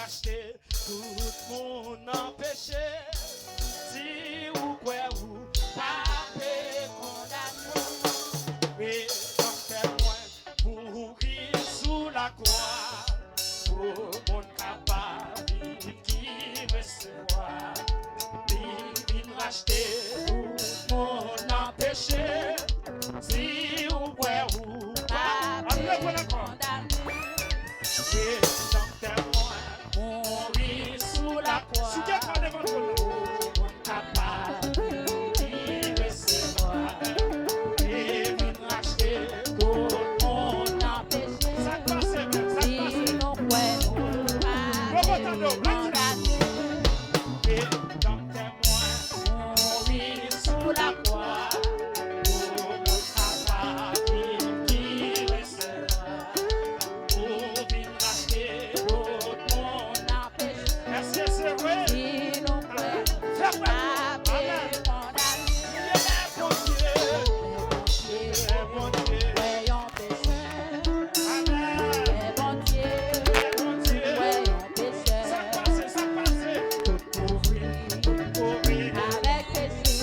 racheter tout mon empêché. Si ou quoi ou pas condamné. Mais témoin pour mourir sous la croix. Pour mon capable qui recevoir. Il racheter tout mon empêché. Si ou quoi ou pas condamné. Et tant témoin mourir sous la croix. Mon capable qui recevoir. Et il racheter tout mon empêché. Ça passe, ça passe. Et tant témoin mourir sous la croix. Pour mon capable qui recevoir. Pour il racheter tout mon empêché. Est-ce que c'est vrai? C'est vrai. Amen. Il est bon Dieu. Il est bon Dieu. Amen. Il est bon Dieu. Ça passe, ça passe. Pour oui. Avec péché.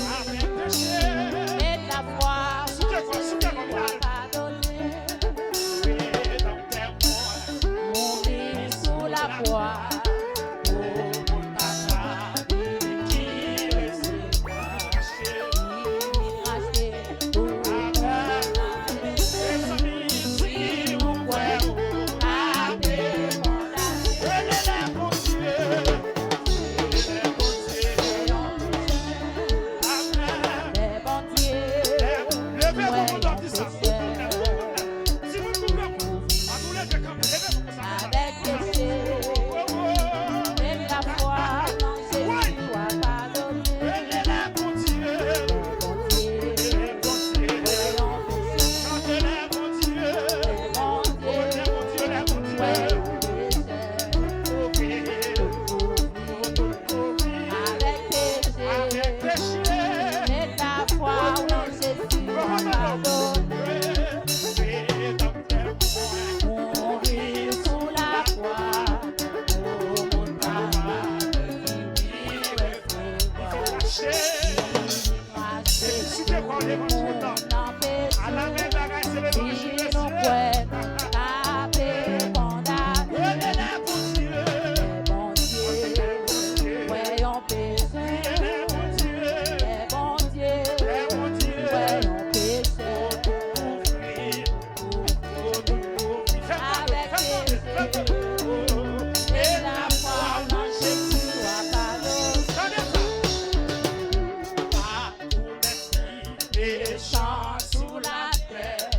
Soutien comme ça. Oui, dans tes mots. Mourir sous la croix. Pour mon capable qui recevoir. Il racheter tout Amen. Les amis, si vous croyez, condamné. il est bon Dieu. Il est bon Dieu. Amen. Les bon Dieu. Levez-vous dans le sang. Si vous ne pouvez pas, à nous lever comme levez-vous comme ça. Avec péché. Oh, oh. Même la foi en Jésus soit pardonnée. Il est bon Dieu. Bon Dieu. Il est bon Dieu. Voyons péché. Quand il est bon Dieu. Bon Oh, il est bon Dieu, il est bon Dieu. Voyons péché. Oh, oui. Avec péché. Avec péché. Même la foi en Jésus soit pardonnée. Mourir sous la croix. Pour mon travail. À la même bagaille, c'est l'évangile. Si nous pouvons taper condamné, Il est bon Dieu. bon Dieu, voyons péché, Il est bon Dieu. bon Dieu, Il est bon Dieu. voyons péché, avec péché, et la foi en Jésus soit pardonnée. Méchant sous la terre,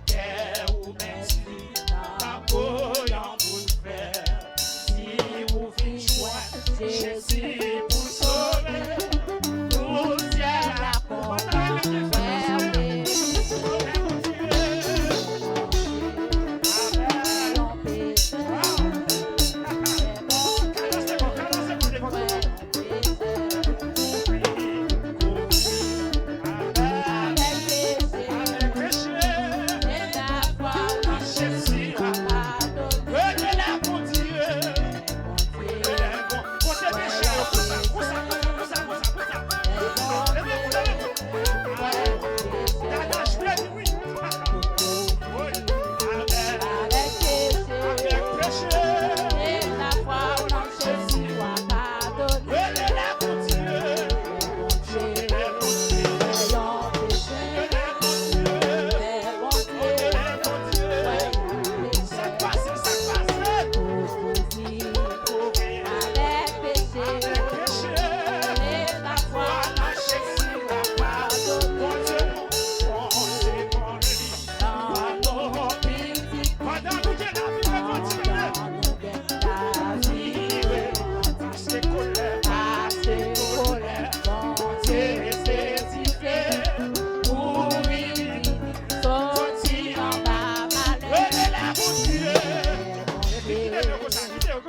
terre ou merci, la voyant vous faire. Si vous vivez joindre Jésus pour sauver, nous y est là pour Voyons péché, avec péché, et la foi en Jésus soit pardonnée. Bon Dieu, avec péché, et la foi en Jésus soit pardonnée. Bon Dieu, voyons péché, mais bon Dieu, voyons péché, avec péché, et la foi en Jésus soit pardonnée. Dans nos petits pendant nous que la vie va continuer. Parce que colère,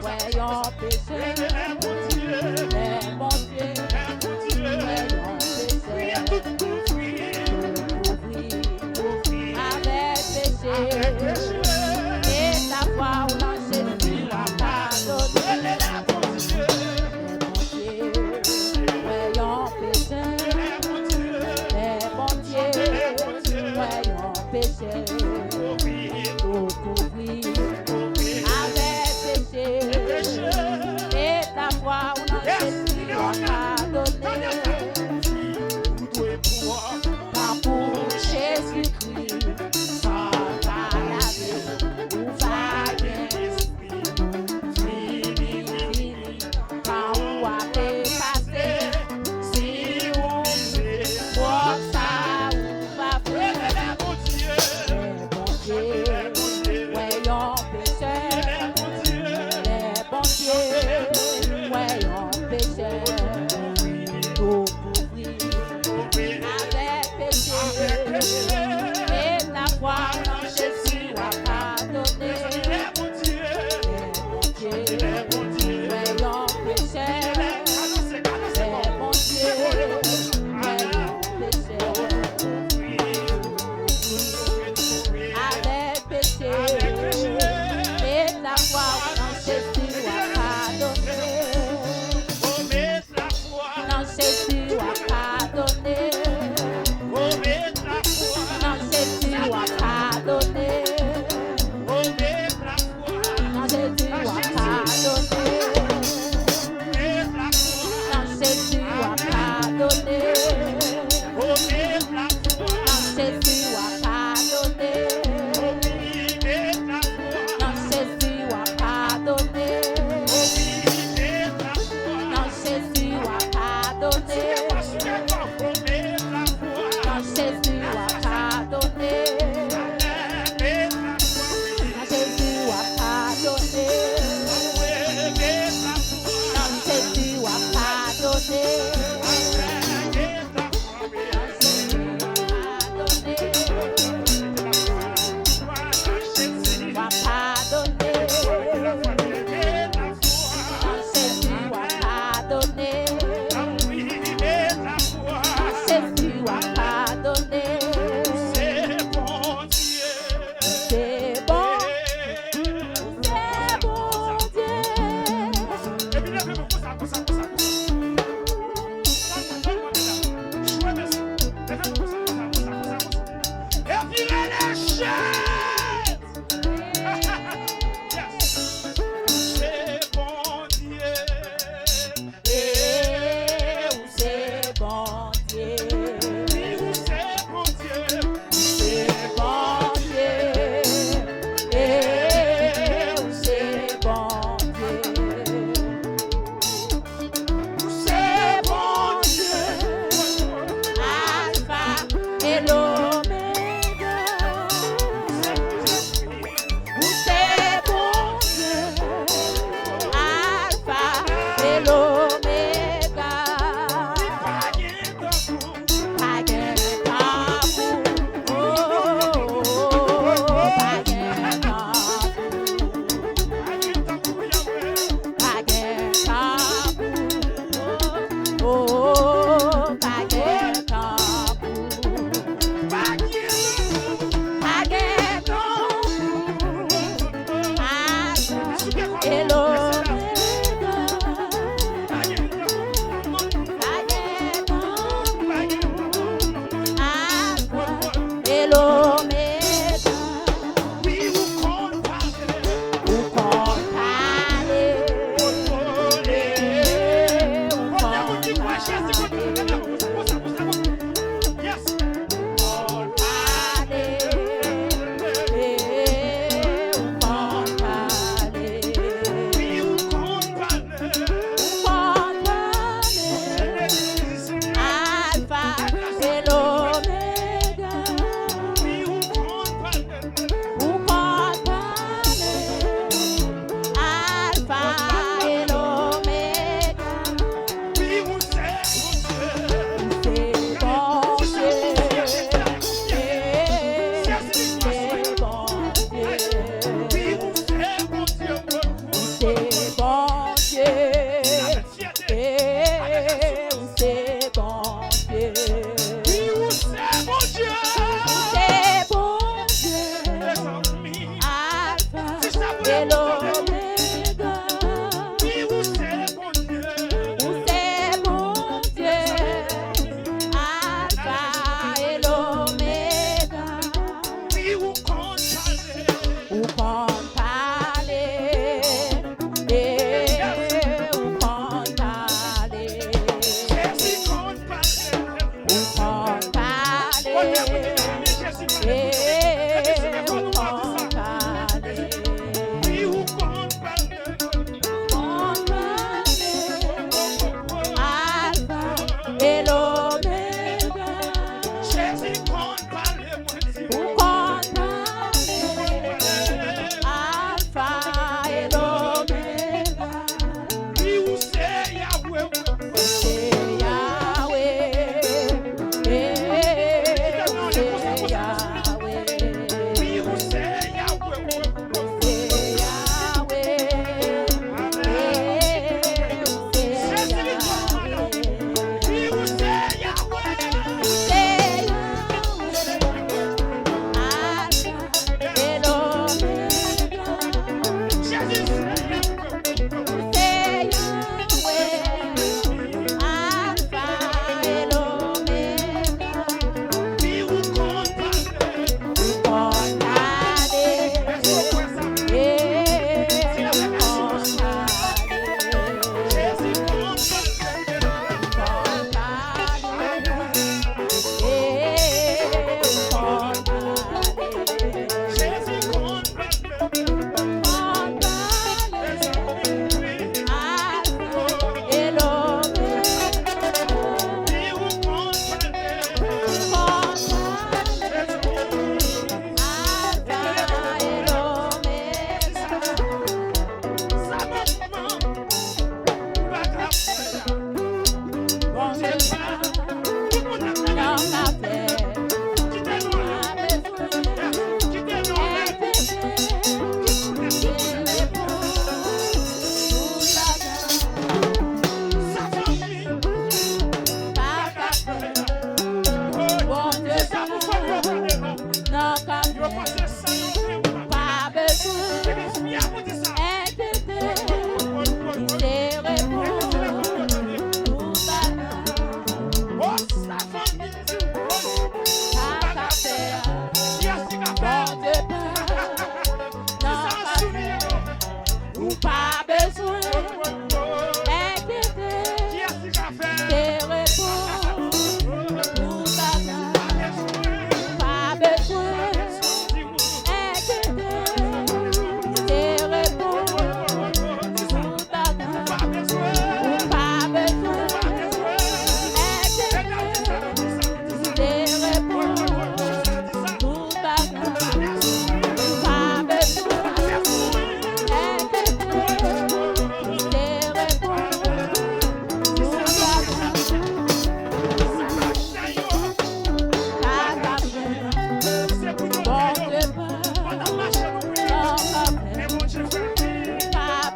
voyons péché, mais bon Dieu, voyons péché, avec péché, et ta foi en Jésus a pardonné.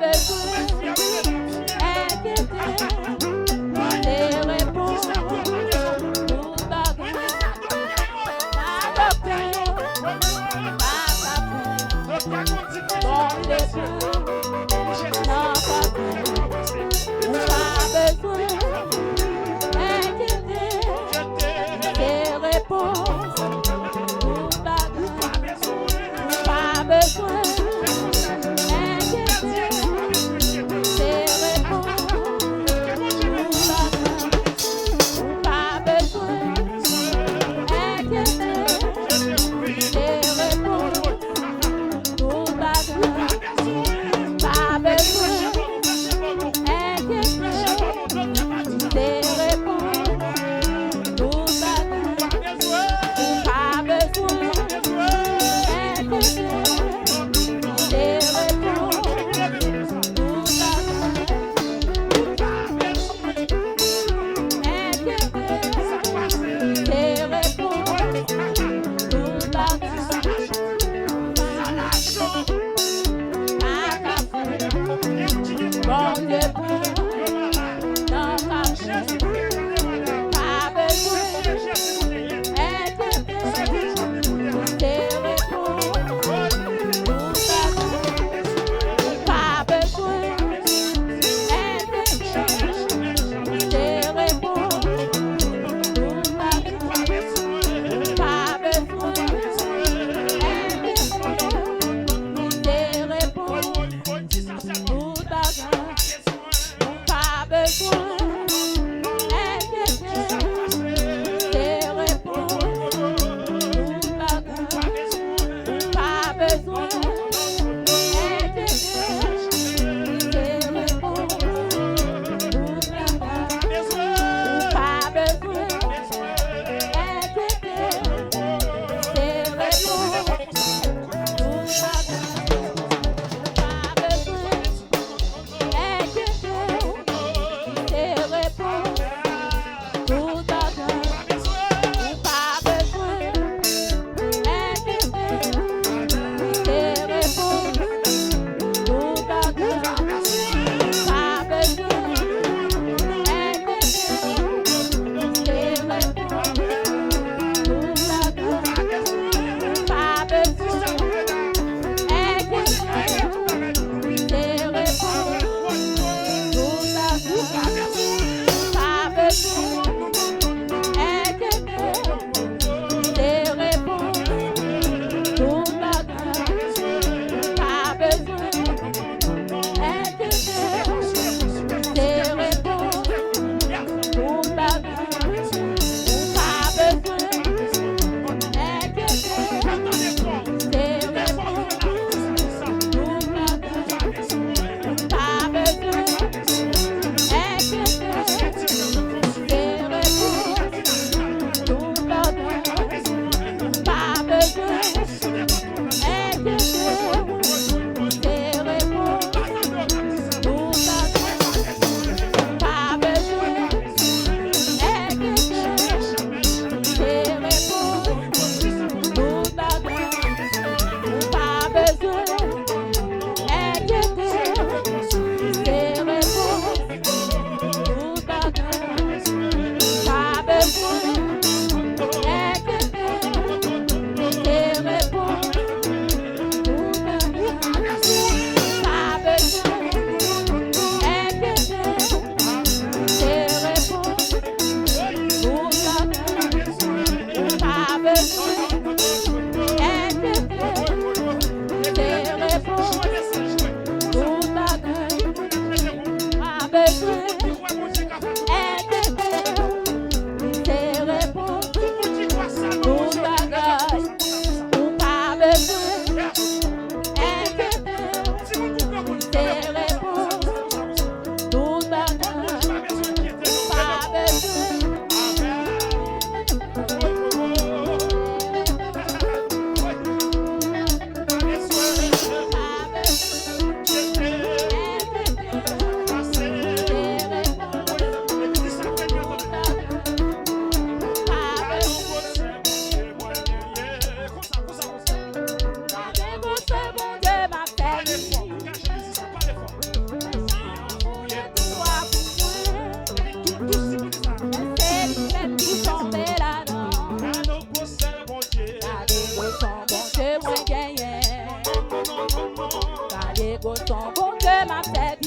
Pour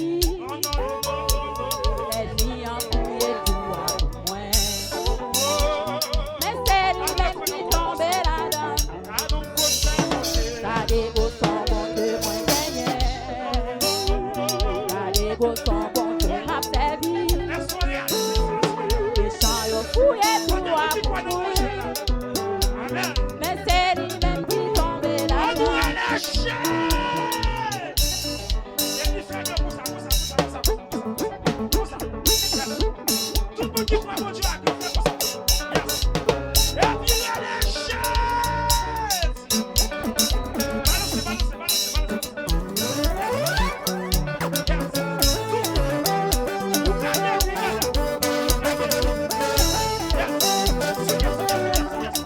vie. Oh non, non, non, non, non. L'ennemi en fouillé tout à moins. Oh, Mais c'est lui-même qui tombe là-dedans. ah non, comme ça, Ça dégo son bon Dieu, moi gagné. Ça dégo son bon Dieu, m'a servi. laisse-moi réaliser. Les champs yo fouillé tout Dis-moi à dans point. le jeu, là. Amen. Mais c'est lui-même qui tombe On doit là-dedans. lâcher. Et il fait bien pour ça, pour ça, pour ça, pour ça, pour ça. Tout le monde qui croit mon Dieu a Dieu fait pour ça. Yes. Et puis lâcher. Balancez, balancez, balancez, balancez. Yes. Tout. Vous gagnez, vous gagnez. Yes. Yes, yes, yes, yes.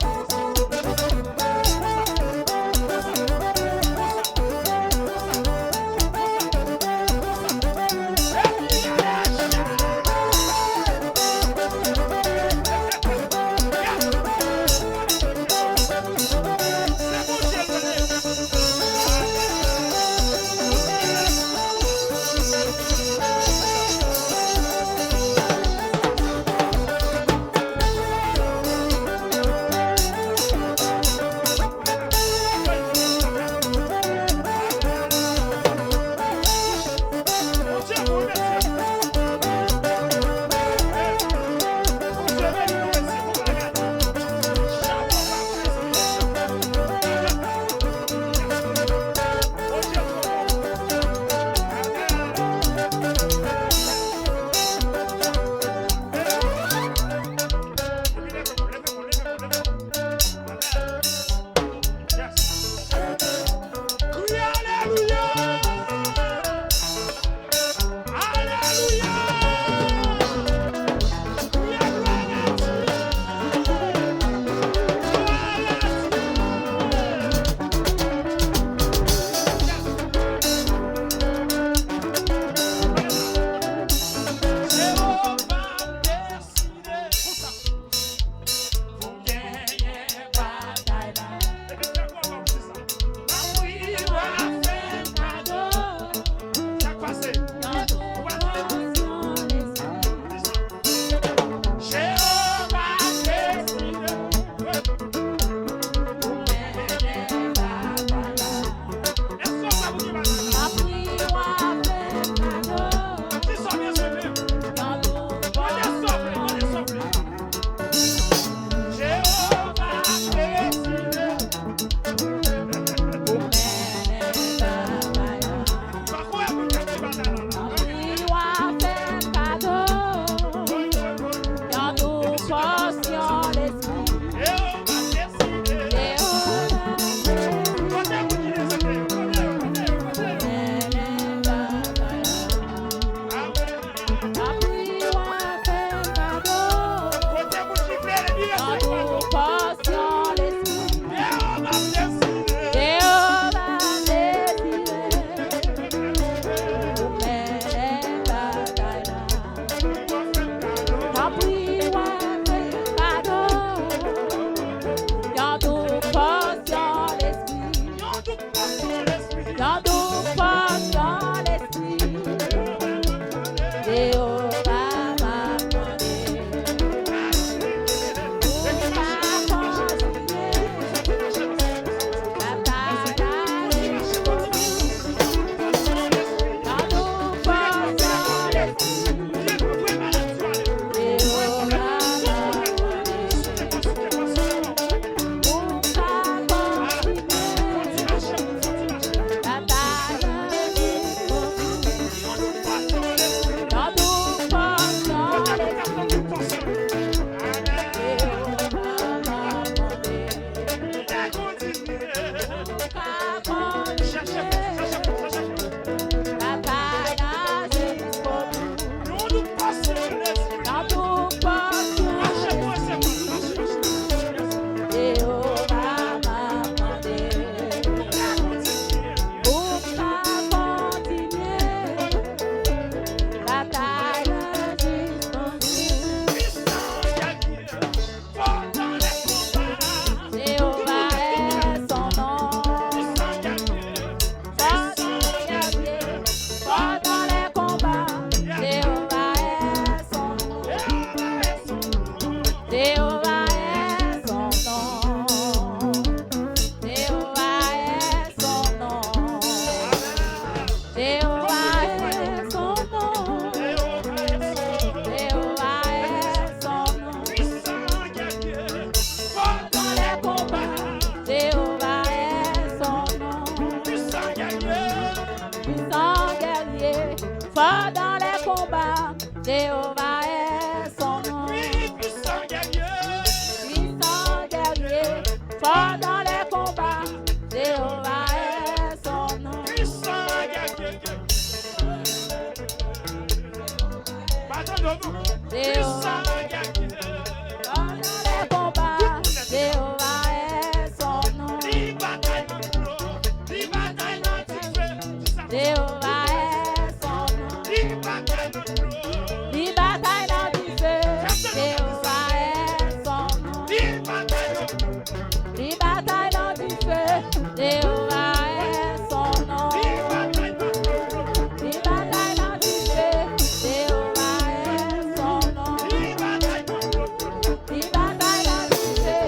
Fort dans les combats, Jéhovah est son nom. Puissant guerrier, Fort dans les combats, Jéhovah est son nom. puissant guerrier. Pardonne-nous. Puissant guerrier. Fort dans les combats, Jéhovah est son nom. Li bataille dans l'eau, li bataille dans le feu. Jéhovah est son nom. Li bataille dans l'eau, Li bataille dans du feu, Jéhovah est son nom. li bataille dans l'eau, Li bataille dans du feu, Jéhovah est son nom. li bataille dans l'eau, Li bataille dans du feu, Jéhovah est son nom. li bataille dans l'eau, Li bataille dans du feu,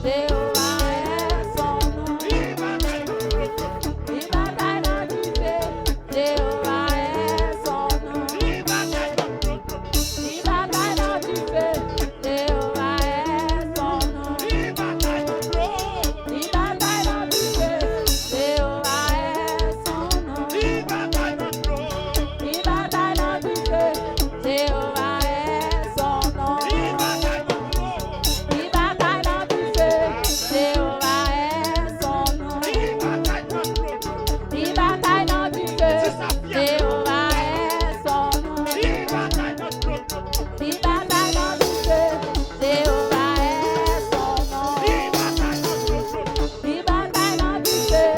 Jéhovah est son nom. li bataille dans l'eau, Li bataille dans du feu, Jéhovah est son nom. li bataille dans l'eau, Li bataille dans du feu, Jéhovah est son nom. li bataille dans l'eau, Li bataille dans du feu, Jéhovah est son nom. li bataille dans l'eau, Li bataille dans du feu, Jéhovah est son nom. li bataille dans l'eau, Li bataille dans du feu, Jéhovah est son nom. li bataille dans l'eau, Li bataille dans du feu, Jéhovah est son nom. li bataille dans l'eau, Li bataille dans du feu, Jéhovah est son nom. li bataille dans l'eau, Li bataille dans du feu,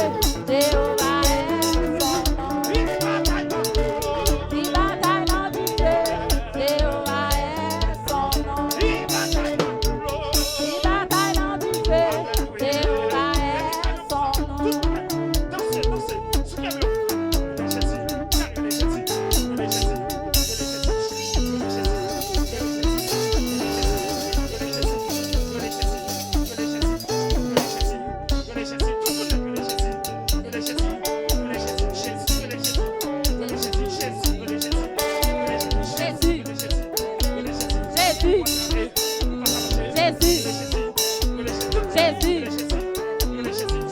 Jéhovah est son nom. li bataille dans l'eau, Li bataille dans du feu, Jéhovah est son nom. li bataille dans l'eau. Li bataille dans du feu, Jéhovah est son nom. Dansez, dansez, soulevez-vous.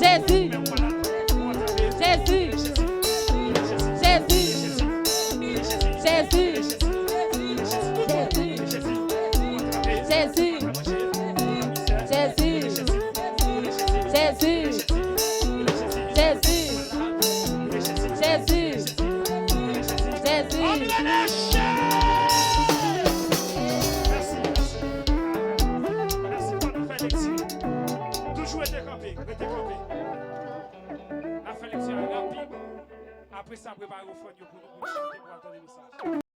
Jésus, Après ça, préparez au fond pour nous chanter pour entendre le message.